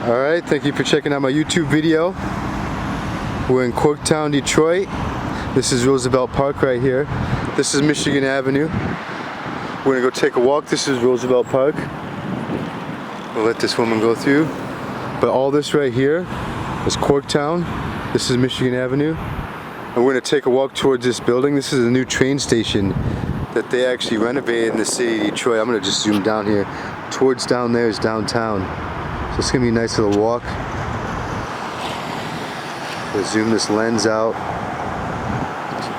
Alright, thank you for checking out my YouTube video. We're in Corktown, Detroit. This is Roosevelt Park right here. This is Michigan Avenue. We're gonna go take a walk. This is Roosevelt Park. We'll let this woman go through. But all this right here is Corktown. This is Michigan Avenue. And we're gonna take a walk towards this building. This is a new train station that they actually renovated in the city of Detroit. I'm gonna just zoom down here. Towards down there is downtown. So it's gonna be a nice little walk. We'll zoom this lens out.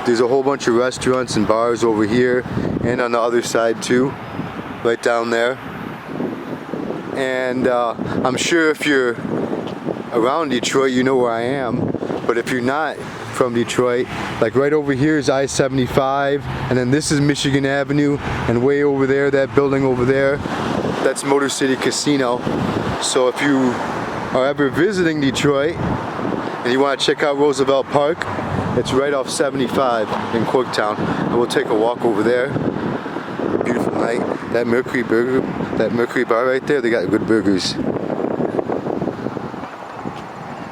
There's a whole bunch of restaurants and bars over here and on the other side too, right down there. And I'm sure if you're around Detroit, you know where I am. But if you're not from Detroit, like right over here is I-75, and then this is Michigan Avenue, and way over there, that building over there, that's Motor City Casino. So if you are ever visiting Detroit and you want to check out Roosevelt Park, it's right off 75 in Corktown, and we'll take a walk over there. Beautiful night. That Mercury bar right there, they got good burgers.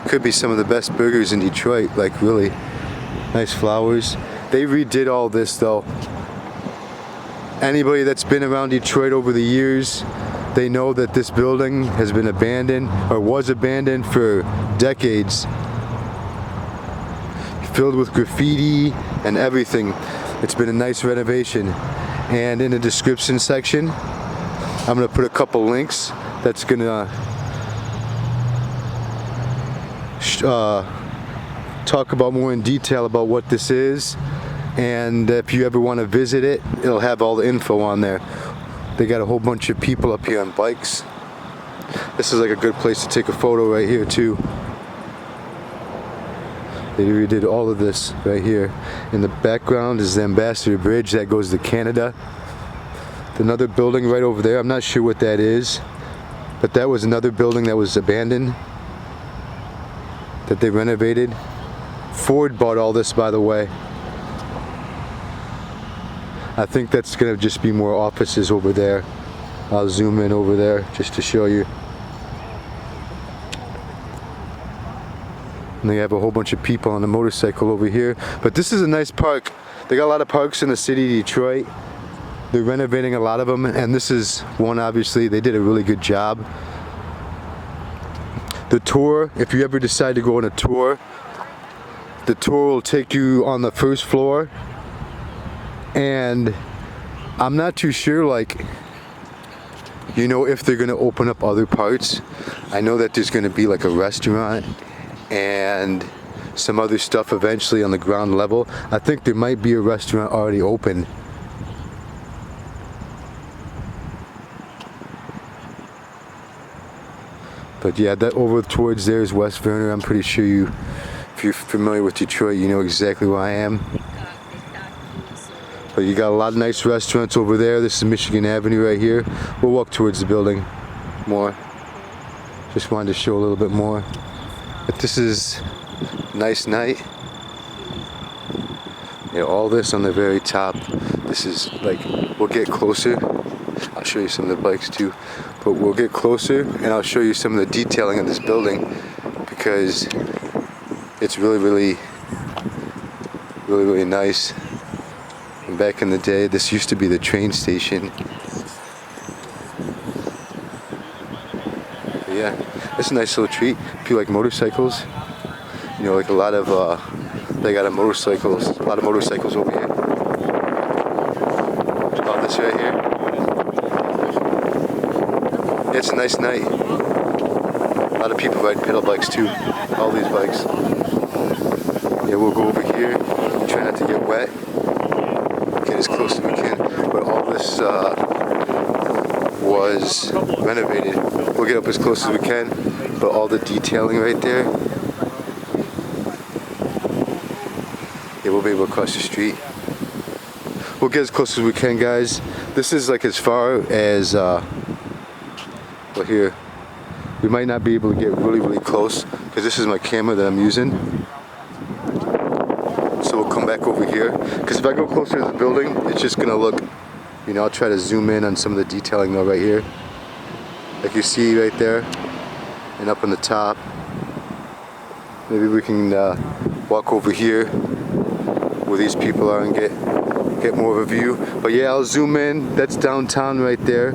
Could be some of the best burgers in Detroit, like really nice flowers. They redid all this though. Anybody that's been around Detroit over the years, they know that this building has been abandoned, or was abandoned for decades. Filled with graffiti and everything. It's been a nice renovation. And in the description section, I'm gonna put a couple links that's gonna talk about more in detail about what this is. And if you ever want to visit it, it'll have all the info on there. They got a whole bunch of people up here on bikes. This is like a good place to take a photo right here too. They redid all of this right here. In the background is the Ambassador Bridge that goes to Canada. Another building right over there, I'm not sure what that is, but that was another building that was abandoned that they renovated. Ford bought all this, by the way. I think that's gonna just be more offices over there. I'll zoom in over there just to show you. And they have a whole bunch of people on a motorcycle over here. But this is a nice park. They got a lot of parks in the city of Detroit. They're renovating a lot of them, and this is one, obviously. They did a really good job. The tour, if you ever decide to go on a tour, the tour will take you on the first floor. And I'm not too sure, like, you know, if they're gonna open up other parts. I know that there's gonna be like a restaurant and some other stuff eventually on the ground level. I think there might be a restaurant already open. But yeah, that over towards there is West Verner. I'm pretty sure if you're familiar with Detroit, you know exactly where I am. But you got a lot of nice restaurants over there. This is Michigan Avenue right here. We'll walk towards the building more. Just wanted to show a little bit more. But this is a nice night. Yeah, all this on the very top. This is like, we'll get closer. I'll show you some of the bikes too. But we'll get closer and I'll show you some of the detailing of this building, because it's really nice. And back in the day, this used to be the train station. But yeah, it's a nice little treat. If you like motorcycles, you know, like a lot of they got a lot of motorcycles over here. About this right here. It's a nice night. A lot of people riding pedal bikes too. All these bikes. Yeah, we'll go over here. Try not to get wet. Get as close as we can. But all this was renovated. We'll get up as close as we can. But all the detailing right there. Yeah, we'll be able to cross the street. We'll get as close as we can, guys. This is like as far as well, here. We might not be able to get really close because this is my camera that I'm using. So we'll come back over here, because if I go closer to the building, it's just gonna look, you know, I'll try to zoom in on some of the detailing though right here. Like you see right there, and up on the top. Maybe we can walk over here where these people are and get more of a view. But yeah, I'll zoom in. That's downtown right there.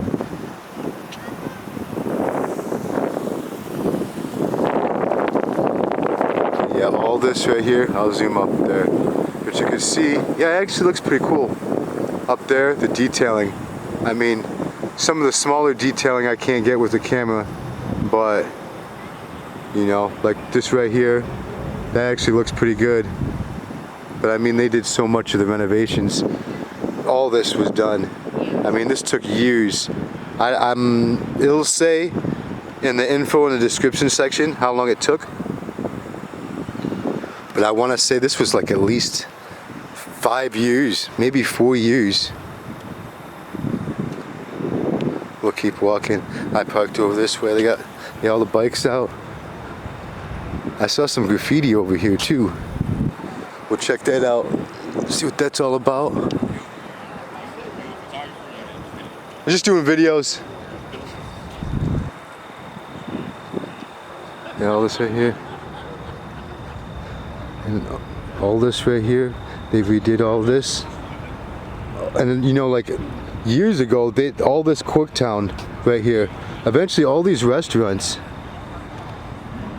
Yeah, all this right here, I'll zoom up there. But you can see, yeah, it actually looks pretty cool. Up there, the detailing. I mean, some of the smaller detailing I can't get with the camera, but you know, like this right here, that actually looks pretty good. But I mean, they did so much of the renovations. All this was done. I mean, this took years. It'll say in the info in the description section how long it took. But I want to say this was like at least 5 years, maybe 4 years. We'll keep walking. I parked over this way. They got all the bikes out. I saw some graffiti over here too. We'll check that out. See what that's all about. I'm just doing videos. Yeah, all this right here. And all this right here, they redid all this. And you know, like years ago, all this Corktown right here, eventually all these restaurants,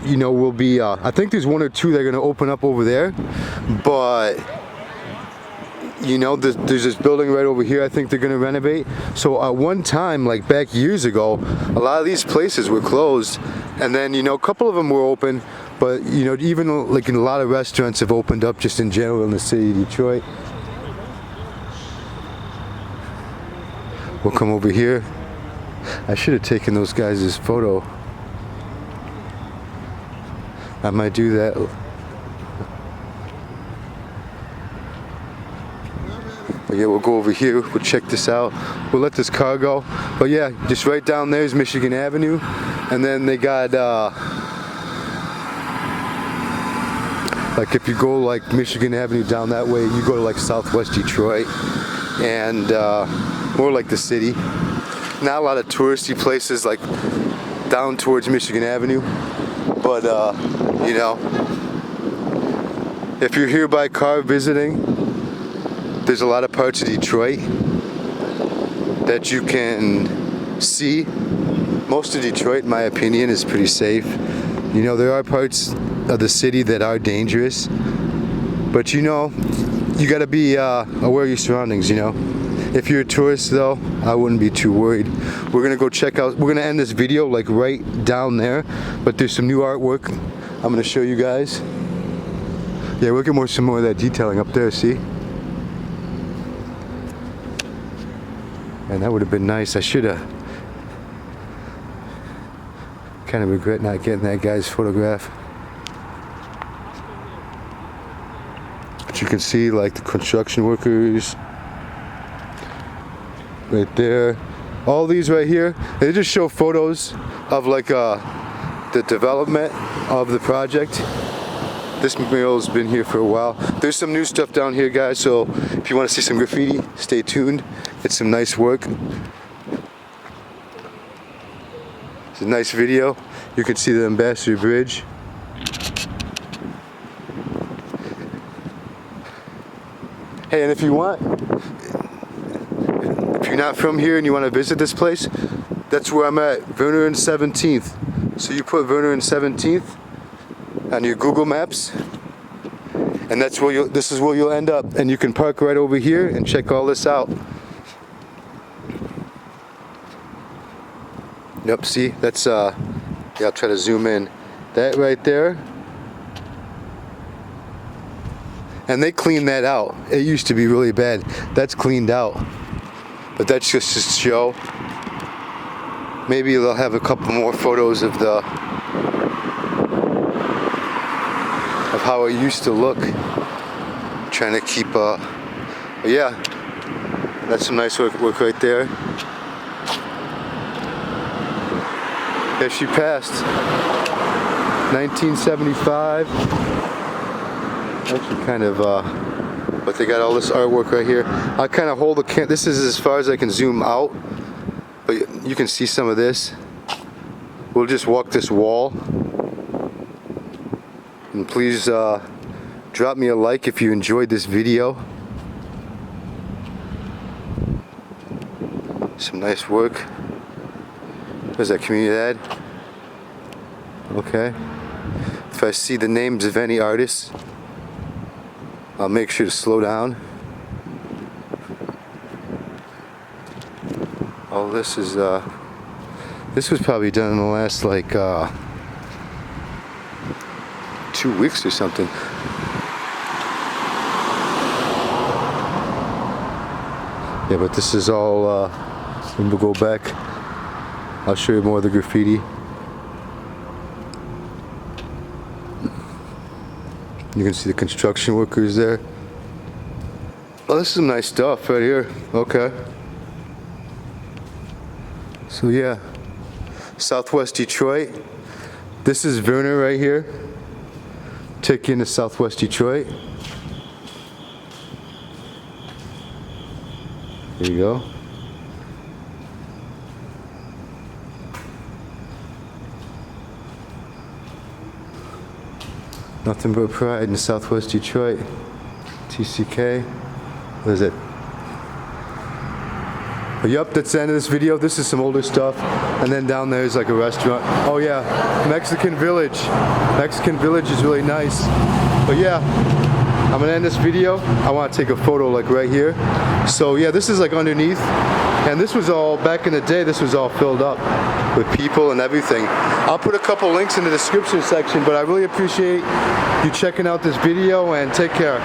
you know, will be, I think there's 1 or 2 that are gonna open up over there, but you know, there's this building right over here I think they're gonna renovate. So at one time, like back years ago, a lot of these places were closed, and then, you know, a couple of them were open, but you know, even like in a lot of restaurants have opened up just in general in the city of Detroit. We'll come over here. I should have taken those guys' photo. I might do that. But yeah, we'll go over here, we'll check this out. We'll let this car go. But yeah, just right down there is Michigan Avenue. And then they got, like if you go like Michigan Avenue down that way, you go to like Southwest Detroit and more like the city. Not a lot of touristy places like down towards Michigan Avenue. But you know, if you're here by car visiting, there's a lot of parts of Detroit that you can see. Most of Detroit, in my opinion, is pretty safe. You know, there are parts of the city that are dangerous, but you know, you gotta be aware of your surroundings, you know. If you're a tourist though, I wouldn't be too worried. We're gonna go check out, we're gonna end this video like right down there, but there's some new artwork I'm gonna show you guys. Yeah, we'll get some more of that detailing up there, see? And that would have been nice. I should have. Kind of regret not getting that guy's photograph. But you can see like the construction workers right there. All these right here, they just show photos of like the development of the project. This mural's been here for a while. There's some new stuff down here, guys, so if you want to see some graffiti, stay tuned. It's some nice work. It's a nice video. You can see the Ambassador Bridge. Hey, and if you want, if you're not from here and you want to visit this place, that's where I'm at, Verner and 17th. So you put Verner and 17th on your Google Maps, and that's where this is where you'll end up, and you can park right over here and check all this out. Yep, see, that's yeah, I'll try to zoom in. That right there, and they cleaned that out. It used to be really bad. That's cleaned out, but that's just to show. Maybe they'll have a couple more photos of how it used to look. Trying to keep but yeah, that's some nice work right there. Yeah, she passed 1975. Actually kind of but they got all this artwork right here. I kind of hold the camera. This is as far as I can zoom out, but you can see some of this we'll just walk this wall. And please drop me a like if you enjoyed this video. Some nice work. There's that community ad. Okay. If I see the names of any artists, I'll make sure to slow down. Oh, this is this was probably done in the last like 2 weeks or something. Yeah, but this is all when we'll go back, I'll show you more of the graffiti. You can see the construction workers there. Oh, this is some nice stuff right here. Okay. So yeah, Southwest Detroit. This is Verner right here. Take you into Southwest Detroit. There you go. Nothing but pride in Southwest Detroit. TCK. What is it? But yep, that's the end of this video. This is some older stuff. And then down there is like a restaurant. Oh yeah, Mexican Village. Mexican Village is really nice. But yeah, I'm gonna end this video. I wanna take a photo like right here. So yeah, this is like underneath. And this was all, back in the day, this was all filled up with people and everything. I'll put a couple links in the description section, but I really appreciate you checking out this video, and take care.